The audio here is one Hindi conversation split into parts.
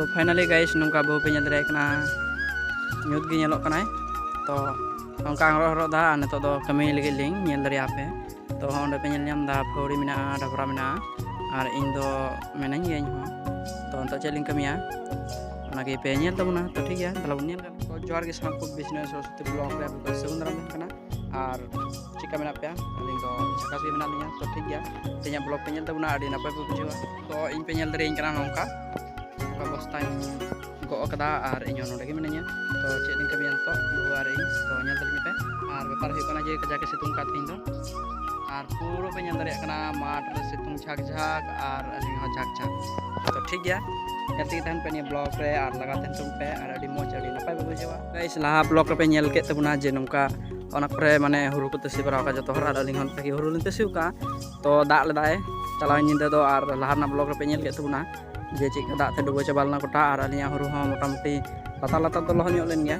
तो फाइनली गाइस नौका बहु पे दारे ᱧᱩᱛ ᱜᱮ ᱧᱮᱞᱚᱜ ᱠᱟᱱᱟᱭ ᱛᱚ ᱚᱱᱠᱟ ᱦᱚᱨᱚᱜ ᱫᱟ ᱱᱤᱛᱚᱜ ᱫᱚ ᱠᱟᱹᱢᱤ ᱞᱟᱹᱜᱤᱫ ᱞᱤᱧ ᱧᱮᱞ ᱫᱟᱲᱮᱭᱟᱜ ᱯᱮ ᱛᱚ ᱚᱸᱰᱮ ᱯᱮ ᱧᱮᱞ ᱧᱟᱢ ᱫᱟ ᱯᱷᱟᱹᱣᱲᱤ ᱢᱮᱱᱟᱜᱼᱟ ᱰᱟᱵᱨᱟ ᱢᱮᱱᱟᱜᱼᱟ ᱟᱨ ᱤᱧ ᱫᱚ ᱢᱮᱱᱟᱧ ᱜᱮᱭᱟ ᱤᱧ ᱦᱚᱸ ᱛᱚ ᱱᱤᱛᱚᱜ ᱪᱮᱫ ᱞᱤᱧ ᱠᱟᱹᱢᱤᱭᱟ ᱚᱱᱟᱜᱮ ᱯᱮ ᱧᱮᱞ ᱛᱟᱵᱚᱱᱟ ᱛᱚ ᱴᱷᱤक ᱜᱮᱭᱟ ᱛᱟᱦᱞᱮ ᱵᱚᱱ ᱧᱮᱞ ᱠᱟᱜ ᱛᱚ ᱡᱚᱦᱟᱨ ᱜᱮ ᱥᱟᱱᱟᱢ ᱠᱚ ᱵᱤᱡᱽᱱᱮᱥ ᱥᱚᱨᱚᱥᱚᱛᱤ ᱵᱞᱚᱜ ᱨᱮ ᱟᱯᱮ ᱥᱟᱹᱜᱩᱱ ᱫᱟᱨᱟᱢ ᱠᱟᱱᱟ ᱟᱨ ᱪᱮᱫᱠᱟ ᱢᱮᱱᱟᱜ ᱯᱮᱭᱟ ᱟᱹᱞᱤᱧ ᱫᱚ ᱡᱷᱟᱠᱟᱥ ᱜᱮ ᱢᱮᱱᱟᱜ ᱞᱤᱧᱟ ᱛᱚ ᱴᱷᱤक ᱜᱮᱭᱟ ᱛᱮᱦᱮᱧᱟᱜ ᱵᱞᱚᱜ ᱯᱮ ᱧᱮᱞ ᱛᱟᱵᱚᱱᱟ ᱟᱹᱰᱤ ᱱᱟᱯᱟᱭ ᱯᱮ ᱵᱩᱡᱷᱟᱹᱣᱟ ᱛᱚ ᱤᱧ ᱯᱮ ᱧᱮᱞ ᱫᱟᱲᱮᱭᱟᱹᱧ ᱠᱟᱱᱟ ᱱᱚᱝᱠᱟ बस्ताᱧ ᱜᱚᱜ ᱟᱠᱟᱫᱟ ᱟᱨ ᱤᱧ ᱱᱚᱰᱮ ᱜᱮ ᱢᱤᱱᱟᱹᱧᱟ ᱛᱚ ᱪᱮᱫ ᱞᱤᱧ ᱠᱟᱹᱢᱤᱭᱟ ᱱᱤᱛᱚᱜ ᱵᱟᱹᱦᱩ ᱟᱨ ᱤᱧ ᱛᱚ ᱧᱮᱞ ᱫᱟᱲᱮᱭᱟᱹᱧ ᱯᱮ ᱟᱨ ᱵᱮᱯᱟर ᱦᱩᱭᱩᱜ ᱠᱟᱱᱟ ᱡᱮ ᱠᱟᱡᱟᱠᱮ ᱥᱤᱛᱩᱝ ᱠᱟᱜ ᱛᱤᱧ ᱫᱚ ᱟᱨ ᱯᱩᱨᱟᱹ ᱯᱮ ᱧᱮᱞ ᱫᱟᱲᱮᱭᱟᱜ ᱠᱟᱱᱟ ᱢᱟᱴ ᱨᱮ ᱥᱤᱛᱩᱝ ᱡᱷᱟᱠ ᱡᱷᱟᱠ ᱟᱨ ᱟᱹᱞᱤᱧ ᱦᱚᱸ ᱡᱷᱟᱠ ᱡᱷᱟᱠ तो ठीक गया ᱧᱮᱞ ᱛᱮᱜᱮ ᱛᱟᱦᱮᱱ ᱯᱮ ᱱᱤᱭᱟᱹ ब्लॉग ᱨᱮ ᱟᱨ ᱞᱟᱜᱟ ᱛᱟᱦᱮᱱ ᱛᱟᱵᱚᱱ ᱯᱮ ᱟᱨ ᱟᱹᱰᱤ ᱢᱚᱡᱽ ᱟᱹᱰᱤ ᱱᱟᱯᱟय ᱯᱮ ᱵᱩᱡᱷᱟᱹᱣᱟ गाइस ᱞᱟᱦᱟ ब्लॉग ᱨᱮᱯᱮ ᱧᱮल ᱠᱮᱫ ᱛᱟᱵᱚᱱᱟ ᱡᱮ ᱱᱚᱝᱠᱟ ᱚᱱᱟ ᱠᱚᱨᱮ ᱢᱟᱱᱮ ᱦᱩᱲᱩ ᱠᱚ ᱛᱟᱹᱥᱤ ᱵᱟᱲᱟ ᱟᱠᱟᱫ ᱡᱚᱛᱚ ᱦᱚᱲ ᱟᱨ ᱟᱹᱞᱤᱧ ᱦᱚᱸ ᱚᱱᱠᱟᱜᱮ ᱦᱩᱲᱩ ᱞᱤᱧ ᱛᱟᱹᱥᱤ ᱟᱠᱟᱫᱼᱟ ᱛᱚ ᱫᱟᱜ ᱞᱮᱫᱟᱭ ᱪᱟᱞᱟᱣ ᱧᱤᱫᱟᱹ ᱫᱚ ᱟᱨ ᱞᱟᱦᱟ ᱨᱮᱱᱟᱜ ब्लॉग ᱨᱮᱯᱮ ᱧᱮल ᱠᱮᱫ ᱛᱟᱵᱚᱱᱟ जे चेक दाग ते डुबो चाबा लेना गोटा और अलिया हुरु हों मोटामुटी लातार लातार तो लहर लेन गया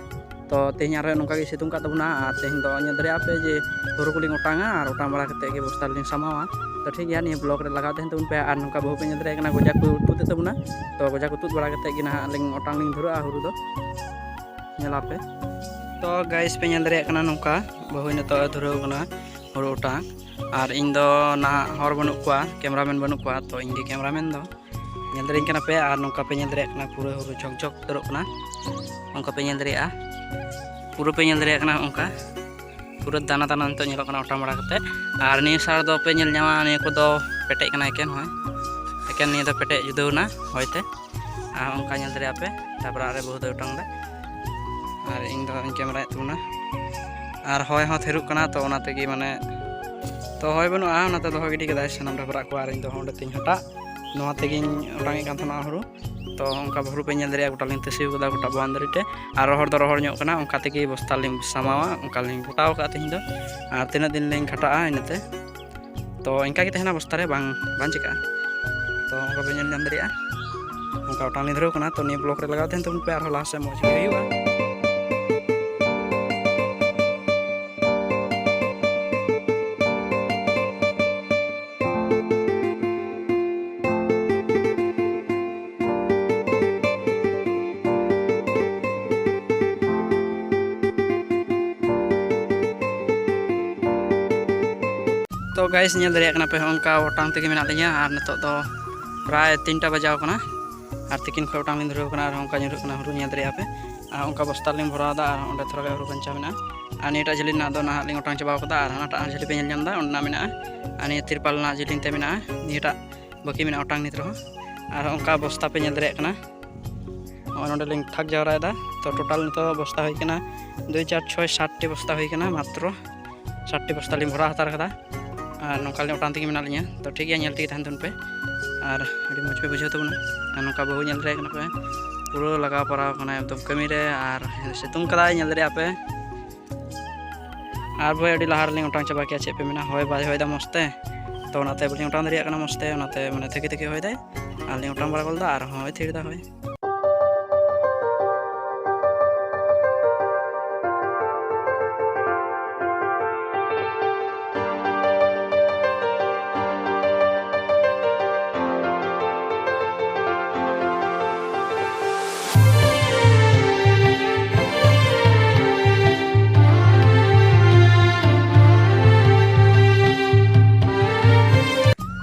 तो तेहन आरो नौका गे सितुंग का तबना और तेहन दो ᱧᱮᱞ दाड़े पे जे हुरु को ओटांगा और ओटांग बड़ा कते गे बस्ता लिंग सामावा तो ठीक गया निया ब्लॉग रे लगा तहन तबन पे और नौका बहु पे ᱧᱮल दाड़े कना गोजा को तुत तबना तो गोजा को तुत बड़ा कते गे ना लिंग ओटांग लिंग धुरा हुरु दो ᱧᱮᱞᱟ पे तो गाइस पे ᱧᱮल दाड़े कना नौका बहु नितो धुराव कना हुरु ओटांग और इन दो ना हर बनु कुआ कैमरामैन बनु कुआ तो इन गे कैमरामैन दो ᱧᱮᱞ ᱫᱟᱲᱮᱭᱟᱹᱧ ᱠᱟᱱᱟ ᱯᱮ ᱟᱨ ᱱᱚᱝᱠᱟ ᱯᱮ ᱧᱮᱞ ᱫᱟᱲᱮᱭᱟᱜ ᱠᱟᱱᱟ ᱯᱩᱨᱟᱹ ᱦᱩᱲᱩ ᱡᱷᱚᱠ ᱡᱷᱚᱠ ᱩᱛᱟᱹᱨᱚᱜ ᱠᱟᱱᱟ ᱚᱱᱠᱟ ᱯᱮ ᱧᱮᱞ ᱫᱟᱲᱮᱭᱟᱜᱼᱟ ᱯᱩᱨᱟᱹ ᱯᱮ ᱧᱮᱞ ᱫᱟᱲᱮᱭᱟᱜ ᱠᱟᱱᱟ ᱚᱱᱠᱟ ᱯᱩᱨᱟᱹ ᱫᱟᱱᱟ ᱫᱟᱱᱟ ᱱᱤᱛᱚᱜ ᱧᱮᱞᱚᱜ ᱠᱟᱱᱟ ᱚᱴᱟᱝ ᱵᱟᱲᱟ ᱠᱟᱛᱮ ᱟᱨ ᱱᱤᱭᱟᱹ ᱥᱟᱨ ᱫᱚ ᱯᱮ ᱧᱮᱞ ᱧᱟᱢᱟ ᱱᱤᱭᱟᱹ ᱠᱚᱫᱚ ᱯᱮᱴᱮᱡ ᱠᱟᱱᱟ ᱮᱠᱮᱱ ᱱᱤᱭᱟᱹ ᱫᱚ ᱯᱮᱴᱮᱡ ᱡᱩᱫᱟᱹᱣᱱᱟ ᱦᱚᱭᱛᱮ ᱟᱨ ᱚᱱᱠᱟ ᱧᱮᱞ ᱫᱟᱲᱮᱭᱟᱜ ᱯᱮ ᱛᱟᱨᱯᱚᱨ ᱟᱨ ᱵᱚᱦᱩ ᱫᱚ ᱚᱴᱟᱝ ᱫᱟ ᱟᱨ ᱤᱧ ᱫᱚ ᱠᱮᱢᱮᱨᱟᱭᱮᱫ ᱛᱟᱵᱚᱱᱟ ᱟᱨ ᱦᱚᱭ ᱦᱚᱸ ᱛᱷᱤᱨᱩᱜ ᱠᱟᱱᱟ ᱛᱚ ᱚᱱᱟ ᱛᱮᱜᱮ ᱢᱟᱱᱮ ᱛᱚ ᱦᱚᱭ ᱵᱟᱹᱱᱩᱜᱼᱟ ᱚᱱᱟᱛᱮ ᱫᱚᱦᱚ ᱜᱤᱰᱤ ᱠᱮᱫᱟᱭ ᱥᱟᱱᱟᱢ ᱰᱟᱵᱨᱟ ᱠᱚ ᱟᱨ ᱤᱧ ᱫᱚ ᱚᱸᱰᱮ ᱛᱤᱧ ᱦᱟᱴᱟᱜ नवा तेगिन ओटांगे कान थाना हुरु तो उनका हुरु पे ñel दाड़ेया गोटा लिंग तसिव कदा गोटा बाउंड्री टे आर रोहर दो रोहर ᱧᱚᱜ ᱠᱟᱱᱟ उनका तेगी बस्ता लिंग सामावा उनका लिंग गोटाव का तेहिं दो आर तीना दिन लिंग खटाआ इनते तो इनका गे तहना बस्ता रे बांग चिका तो उनका पे ñel ñam दाड़ेया उनका ओटांग लिंग धरव कना तो नि ब्लॉक रे लगाव तहन तबन पे आर लास्ट से मौज गे हुआ तो गाइस ñel दाड़ेया कना पे उनका ओटांग तेगे मेना लिया और नितो दो प्राय 3टा बजाव कना और तिकिन खो ओटांग लिंग धरव कना और उनका ᱧᱩᱨᱩᱜ कना हुरु ñel दाड़ेया पे और उनका बस्ता लिंग भराव दा और ओंडे थोड़ा गा हुरु बंचा मेना और नीटा झिली ना दो ना लिंग ओटांग चाबाव कदा और हानाटा झिली पे ñel ñam दा ओंडना मेना और नि तिरपाल ना झिलिंग ते मेना नीटा बाकी मेना ओटांग नित रहो और उनका बस्ता पे ñel दाड़ेया कना ओंडे लिंग थाक जावरायदा तो टोटल नितो बस्ता हुई कना 2 4 6 7 टी बस्ता हुई कना मात्र 7 टी बस्ता लिंग भरा हतार कदा और नौका ओटांग तेगे मेना लिया तो ठीक है ñel तेगे तहन तबन पे और अभी मज पे बुझाव तबना और नौका बहु ñel दाड़े कना पे पूरा लगा पड़ाव कना एकदम कमी रे और सितुंग कदाय ñel दाड़े पे और भाई अड़ी लहार लिंग ओटांग चाबा के चेक पे मेना होय बाय होय दा मस्ते तो ओनाते बलिंग ओटांग दाड़े कना मस्ते ओनाते माने थेके थेके होय दा और लिंग ओटांग बड़ा गलदा और होय थीर दा होय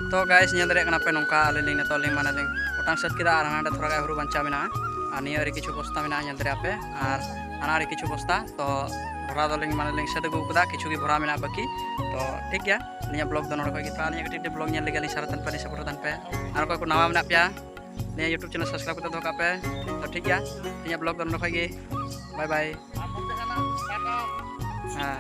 तो गाइस ñel दाड़े कना पे नौका आले लिंग नितो लिंग माने लिंग ओटांग सेट केदा और हानाडे थोड़ा गा हुरु बंचा मेना और निया रे किछु बस्ता मेना ñel दाड़े पे और हाना रे किछु बस्ता तो भरा दो लिंग माने लिंग सेट गु कदा किछु गे भरा मेना बाकी तो ठीक गया निया ब्लॉग दो नोड को गिता निया कटी ब्लॉग ñel लेगे लिंग सारतन पे सपोर्ट तन पे और को नवा मेना पे निया YouTube चैनल सब्सक्राइब करते दो का पे तो ठीक गया निया ब्लॉग दो नोड को गे बाय बाय हां